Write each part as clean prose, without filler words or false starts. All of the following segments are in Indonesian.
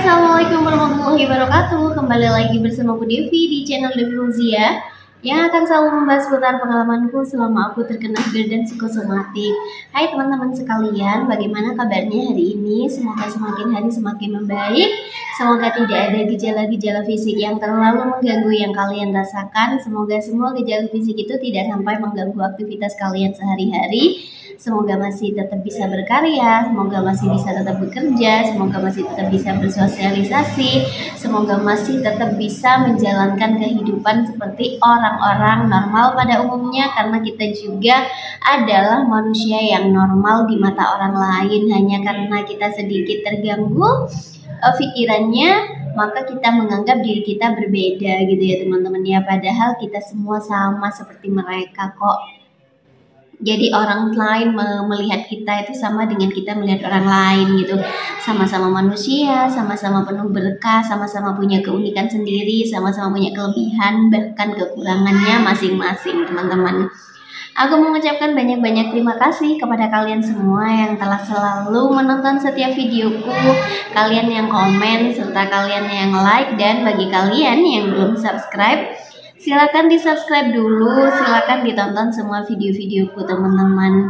Assalamualaikum warahmatullahi wabarakatuh. Kembali lagi bersama aku Devi di channel Devi Fauzia yang akan selalu membahas seputar pengalamanku selama aku terkena GERD dan psikosomatik. Hai teman-teman sekalian, bagaimana kabarnya hari ini? Semoga semakin hari semakin membaik. Semoga tidak ada gejala-gejala fisik yang terlalu mengganggu yang kalian rasakan. Semoga semua gejala fisik itu tidak sampai mengganggu aktivitas kalian sehari-hari. Semoga masih tetap bisa berkarya, semoga masih bisa tetap bekerja, semoga masih tetap bisa bersosialisasi, semoga masih tetap bisa menjalankan kehidupan seperti orang-orang normal pada umumnya, karena kita juga adalah manusia yang normal di mata orang lain. Hanya karena kita sedikit terganggu pikirannya, maka kita menganggap diri kita berbeda gitu ya teman-teman ya, padahal kita semua sama seperti mereka kok. Jadi orang lain melihat kita itu sama dengan kita melihat orang lain gitu. Sama-sama manusia, sama-sama penuh berkah, sama-sama punya keunikan sendiri, sama-sama punya kelebihan bahkan kekurangannya masing-masing teman-teman. Aku mengucapkan banyak-banyak terima kasih kepada kalian semua yang telah selalu menonton setiap videoku, kalian yang komen, serta kalian yang like, dan bagi kalian yang belum subscribe, silakan di subscribe dulu, silakan ditonton semua video-videoku teman-teman.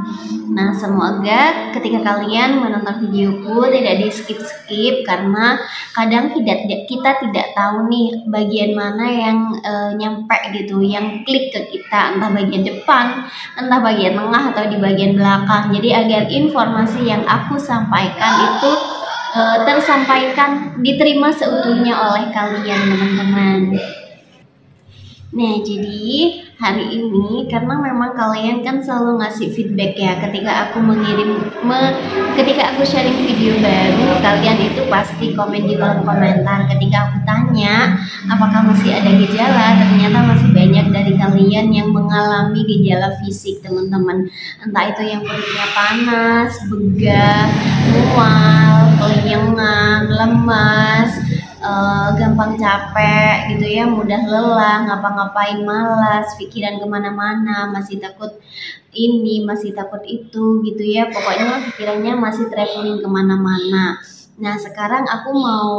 Nah semoga ketika kalian menonton videoku tidak di skip-skip, karena kadang kita tidak tahu nih bagian mana yang nyampe gitu, yang klik ke kita, entah bagian depan, entah bagian tengah, atau di bagian belakang. Jadi agar informasi yang aku sampaikan itu tersampaikan, diterima seutuhnya oleh kalian teman-teman. Nah jadi hari ini karena memang kalian kan selalu ngasih feedback ya, ketika aku ketika aku sharing video baru, kalian itu pasti komen di kolom komentar. Ketika aku tanya apakah masih ada gejala, ternyata masih banyak dari kalian yang mengalami gejala fisik teman-teman. Entah itu yang perutnya panas, begah, mual, kelinyengan, lemas, gampang capek gitu ya, mudah lelah, ngapa-ngapain malas, pikiran kemana-mana, masih takut ini, masih takut itu gitu ya, pokoknya pikirannya masih traveling kemana-mana. Nah sekarang aku mau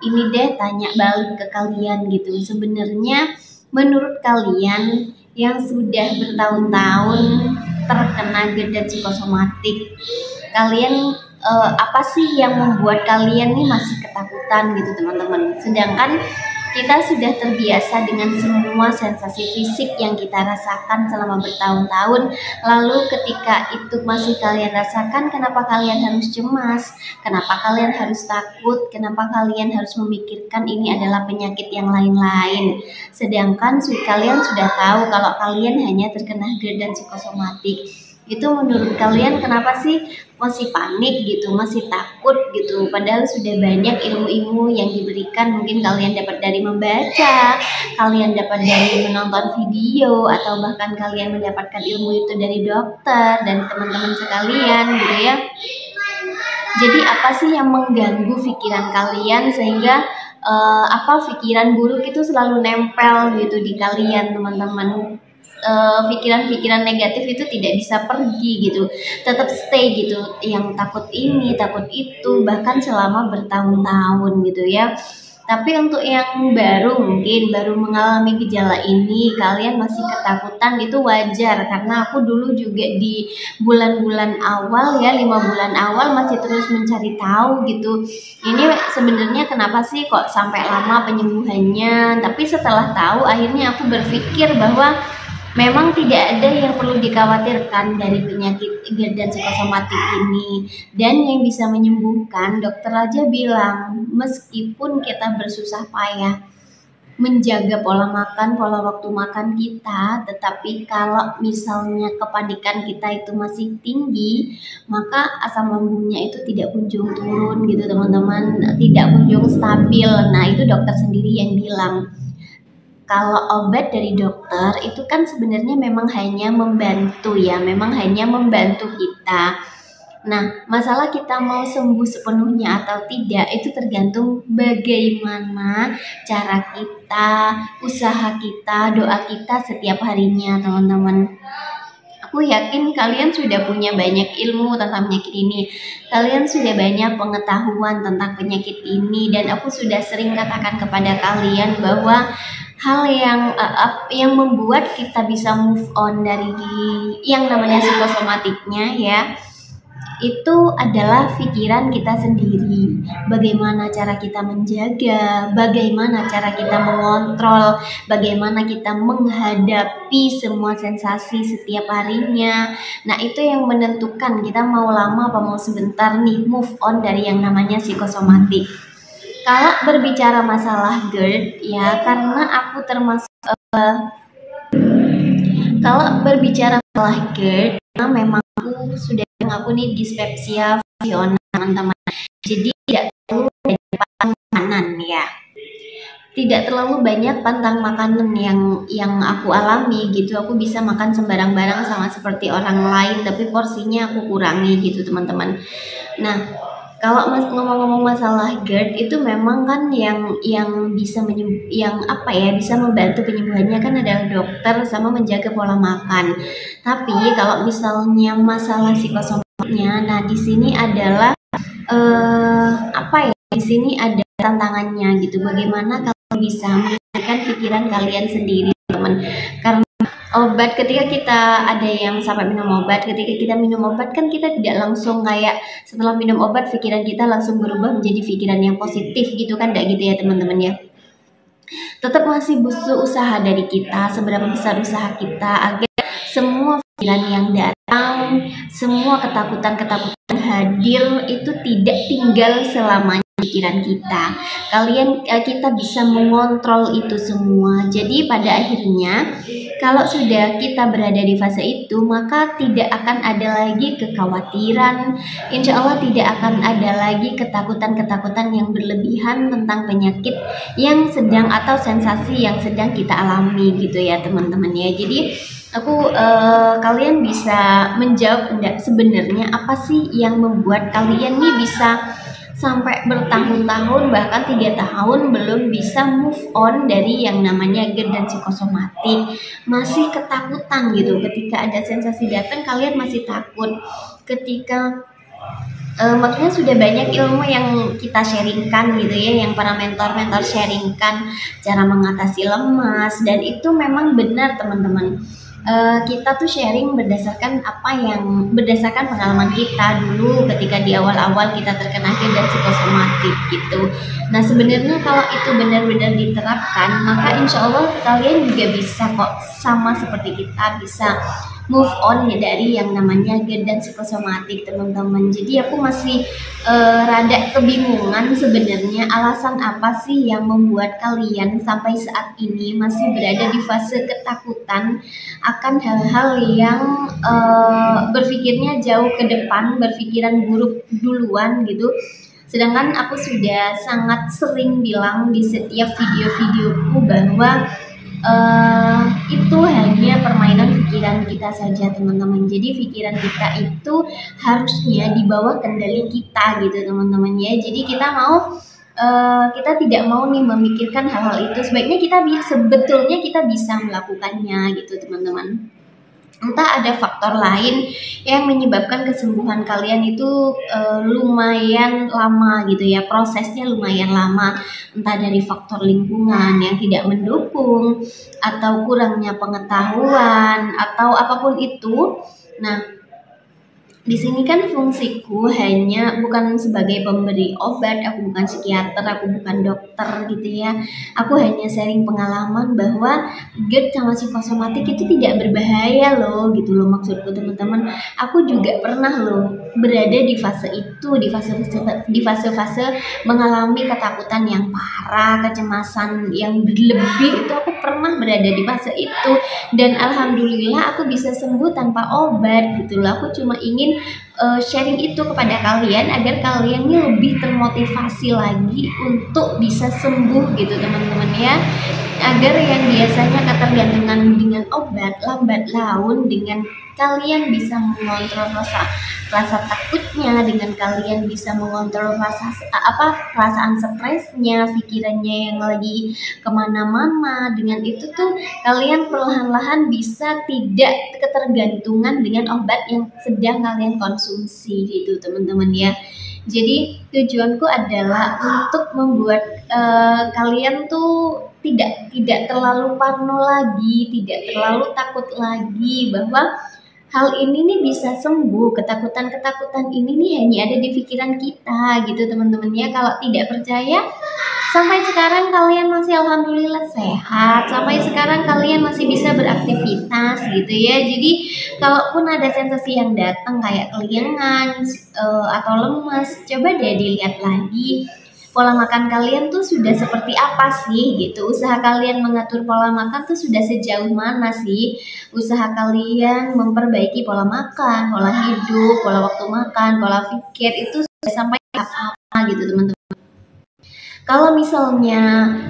ini deh tanya balik ke kalian gitu, sebenarnya menurut kalian yang sudah bertahun-tahun terkena GERD dan psikosomatik, kalian apa sih yang membuat kalian nih masih ketakutan gitu teman-teman, sedangkan kita sudah terbiasa dengan semua sensasi fisik yang kita rasakan selama bertahun-tahun. Lalu ketika itu masih kalian rasakan, kenapa kalian harus cemas, kenapa kalian harus takut, kenapa kalian harus memikirkan ini adalah penyakit yang lain-lain, sedangkan kalian sudah tahu kalau kalian hanya terkena GERD dan psikosomatik. Itu menurut kalian kenapa sih masih panik gitu, masih takut gitu, padahal sudah banyak ilmu-ilmu yang diberikan. Mungkin kalian dapat dari membaca, kalian dapat dari menonton video, atau bahkan kalian mendapatkan ilmu itu dari dokter dan teman-teman sekalian gitu ya. Jadi apa sih yang mengganggu pikiran kalian sehingga pikiran buruk itu selalu nempel gitu di kalian teman-teman? Pikiran-pikiran negatif itu tidak bisa pergi gitu, tetap stay gitu, yang takut ini takut itu bahkan selama bertahun-tahun gitu ya. Tapi untuk yang mungkin baru mengalami gejala ini, kalian masih ketakutan, itu wajar, karena aku dulu juga di bulan-bulan awal ya, 5 bulan awal masih terus mencari tahu gitu, ini sebenarnya kenapa sih kok sampai lama penyembuhannya. Tapi setelah tahu, akhirnya aku berpikir bahwa memang tidak ada yang perlu dikhawatirkan dari penyakit GERD dan psikosomatik ini. Dan yang bisa menyembuhkan, dokter aja bilang, meskipun kita bersusah payah menjaga pola makan, pola waktu makan kita, tetapi kalau misalnya kepanikan kita itu masih tinggi, maka asam lambungnya itu tidak kunjung turun gitu teman-teman, tidak kunjung stabil. Nah itu dokter sendiri yang bilang. Kalau obat dari dokter itu kan sebenarnya memang hanya membantu ya, memang hanya membantu kita. Nah, masalah kita mau sembuh sepenuhnya atau tidak itu tergantung bagaimana cara kita, usaha kita, doa kita setiap harinya teman-teman. Aku Aku yakin kalian sudah punya banyak ilmu tentang penyakit ini. Kalian sudah banyak pengetahuan tentang penyakit ini, dan aku sudah sering katakan kepada kalian bahwa hal yang membuat kita bisa move on dari yang namanya psikosomatiknya ya, itu adalah pikiran kita sendiri. Bagaimana cara kita menjaga, bagaimana cara kita mengontrol, bagaimana kita menghadapi semua sensasi setiap harinya. Nah, itu yang menentukan kita mau lama apa mau sebentar nih move on dari yang namanya psikosomatik. Kalau berbicara masalah GERD ya, karena aku termasuk kalau berbicara masalah GERD, memang aku nih dispepsia Fiona teman-teman. Jadi tidak terlalu banyak pantang makanan ya. Tidak terlalu banyak pantang makanan yang aku alami gitu. Aku bisa makan sembarang-barang sama seperti orang lain, tapi porsinya aku kurangi gitu teman-teman. Nah, kalau ngomong-ngomong masalah GERD itu memang kan yang bisa bisa membantu penyembuhannya kan adalah dokter sama menjaga pola makan. Tapi kalau misalnya masalah psikosomatiknya, nah di sini adalah di sini ada tantangannya gitu. Bagaimana kalian bisa mengendalikan pikiran kalian sendiri, teman? Karena obat, ketika kita ada yang sampai minum obat, ketika kita minum obat kan kita tidak langsung kayak setelah minum obat pikiran kita langsung berubah menjadi pikiran yang positif gitu kan, enggak gitu ya teman-teman ya. Tetap masih butuh usaha dari kita, seberapa besar usaha kita agar semua pikiran yang datang, semua ketakutan hadir itu tidak tinggal selamanya pikiran kita. Kita bisa mengontrol itu semua. Jadi pada akhirnya kalau sudah kita berada di fase itu, maka tidak akan ada lagi kekhawatiran. Insya Allah tidak akan ada lagi ketakutan yang berlebihan tentang penyakit yang sedang atau sensasi yang sedang kita alami gitu ya teman-teman ya. Jadi kalian bisa menjawab enggak sebenarnya apa sih yang membuat kalian nih bisa sampai bertahun-tahun bahkan 3 tahun belum bisa move on dari yang namanya GERD dan psikosomatik. Masih ketakutan gitu ketika ada sensasi datang, kalian masih takut. Ketika makanya sudah banyak ilmu yang kita sharingkan gitu ya, yang para mentor-mentor sharingkan cara mengatasi lemas, dan itu memang benar teman-teman. Kita tuh sharing berdasarkan berdasarkan pengalaman kita dulu ketika di awal-awal kita terkena GERD dan psikosomatik gitu. Nah sebenarnya kalau itu benar-benar diterapkan, maka insya Allah kalian juga bisa kok sama seperti kita bisa move on ya dari yang namanya GERD dan psikosomatik teman-teman. Jadi aku masih rada kebingungan sebenarnya alasan apa sih yang membuat kalian sampai saat ini masih berada di fase ketakutan akan hal-hal yang berpikirnya jauh ke depan, berpikiran buruk duluan gitu. Sedangkan aku sudah sangat sering bilang di setiap video-videoku bahwa itu hanya permainan pikiran kita saja teman-teman. Jadi pikiran kita itu harusnya di bawah kendali kita gitu teman-teman ya. Jadi kita tidak mau nih memikirkan hal-hal itu. Sebaiknya sebetulnya kita bisa melakukannya gitu teman-teman. Entah ada faktor lain yang menyebabkan kesembuhan kalian itu lumayan lama gitu ya, prosesnya lumayan lama, entah dari faktor lingkungan yang tidak mendukung atau kurangnya pengetahuan atau apapun itu. Nah, di sini kan fungsiku hanya bukan sebagai pemberi obat, aku bukan psikiater, aku bukan dokter gitu ya. Aku hanya sharing pengalaman bahwa GERD sama psikosomatik itu tidak berbahaya loh gitu loh maksudku teman-teman. Aku juga pernah loh berada di fase itu, di fase-fase mengalami ketakutan yang parah, kecemasan yang berlebih, itu aku pernah berada di fase itu, dan alhamdulillah aku bisa sembuh tanpa obat gitu loh. Aku cuma ingin sharing itu kepada kalian agar kalian ini lebih termotivasi lagi untuk bisa sembuh gitu teman-teman ya. agar yang biasanya ketergantungan dengan obat lambat laun dengan kalian bisa mengontrol rasa takutnya, dengan kalian bisa mengontrol perasaan stresnya, pikirannya yang lagi kemana-mana. Dengan itu tuh kalian perlahan-lahan bisa tidak ketergantungan dengan obat yang sedang kalian konsumsi gitu teman-teman ya. Jadi tujuanku adalah untuk membuat kalian tuh tidak terlalu parno lagi, tidak terlalu takut lagi bahwa hal ini nih bisa sembuh. Ketakutan-ketakutan ini nih hanya ada di pikiran kita gitu teman-teman ya. Kalau tidak percaya, sampai sekarang kalian masih alhamdulillah sehat, sampai sekarang kalian masih bisa beraktivitas gitu ya. Jadi kalaupun ada sensasi yang datang kayak kelingan atau lemas, coba deh dilihat lagi pola makan kalian tuh sudah seperti apa sih gitu. Usaha kalian mengatur pola makan tuh sudah sejauh mana sih? Usaha kalian memperbaiki pola makan, pola hidup, pola waktu makan, pola pikir itu sudah sampai apa gitu teman-teman. Kalau misalnya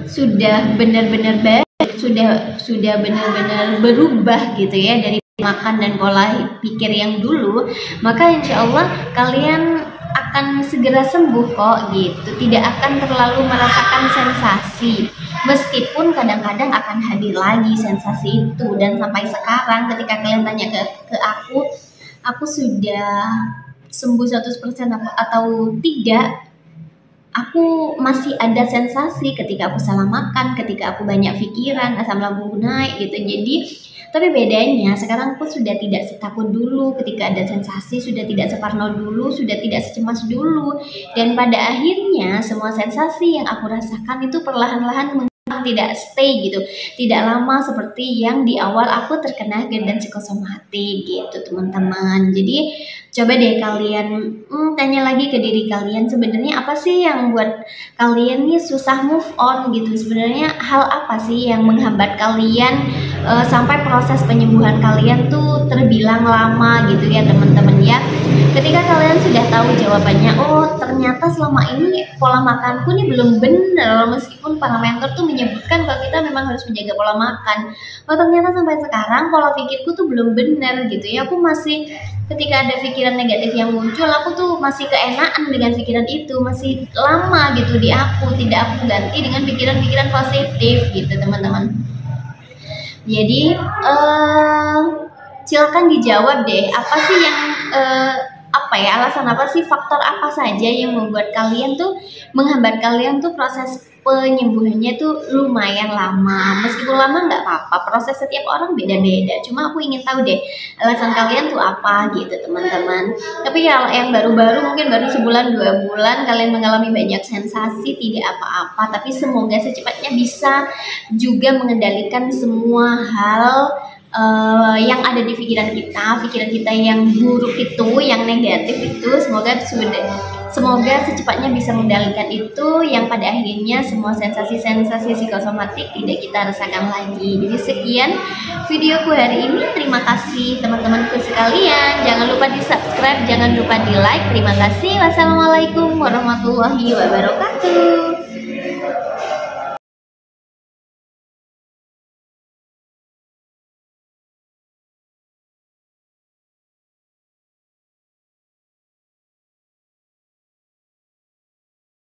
sudah benar-benar baik, sudah benar-benar berubah gitu ya dari makan dan pola pikir yang dulu, maka insya Allah kalian akan segera sembuh kok gitu. Tidak akan terlalu merasakan sensasi, meskipun kadang-kadang akan hadir lagi sensasi itu. Dan sampai sekarang ketika kalian tanya ke aku sudah sembuh 100% atau tidak, aku masih ada sensasi ketika aku salah makan, ketika aku banyak pikiran, asam lambung naik gitu. Jadi tapi bedanya sekarang aku sudah tidak setakut dulu ketika ada sensasi, sudah tidak separno dulu, sudah tidak secemas dulu. Dan pada akhirnya semua sensasi yang aku rasakan itu perlahan-lahan tidak stay gitu, tidak lama seperti yang di awal aku terkena GERD dan psikosomatik gitu teman-teman. Jadi coba deh kalian tanya lagi ke diri kalian, sebenarnya apa sih yang buat kalian nih susah move on gitu. Sebenarnya hal apa sih yang menghambat kalian sampai proses penyembuhan kalian tuh terbilang lama gitu ya teman-teman ya. Ketika kalian sudah tahu jawabannya, oh ternyata selama ini pola makanku nih belum bener, meskipun para mentor tuh menyebutkan kalau kita memang harus menjaga pola makan. Oh ternyata sampai sekarang pola pikirku tuh belum bener gitu ya. Aku masih, ketika ada pikiran negatif yang muncul, aku tuh masih keenaan dengan pikiran itu, masih lama gitu di aku, tidak aku ganti dengan pikiran-pikiran positif gitu teman-teman. Jadi silakan dijawab deh, apa sih yang alasan apa sih, faktor apa saja yang membuat kalian tuh menghambat kalian tuh proses penyembuhannya tuh lumayan lama. Meskipun lama nggak apa-apa, proses setiap orang beda-beda. Cuma aku ingin tahu deh alasan kalian tuh apa gitu teman-teman. Tapi kalau yang baru-baru, mungkin baru sebulan 2 bulan kalian mengalami banyak sensasi, tidak apa-apa. Tapi semoga secepatnya bisa juga mengendalikan semua hal yang ada di pikiran kita yang buruk itu, yang negatif itu. Semoga secepatnya bisa mengendalikan itu, yang pada akhirnya semua sensasi-sensasi psikosomatik tidak kita rasakan lagi. Jadi sekian videoku hari ini. Terima kasih teman-temanku sekalian. Jangan lupa di subscribe, jangan lupa di like. Terima kasih. Wassalamualaikum warahmatullahi wabarakatuh.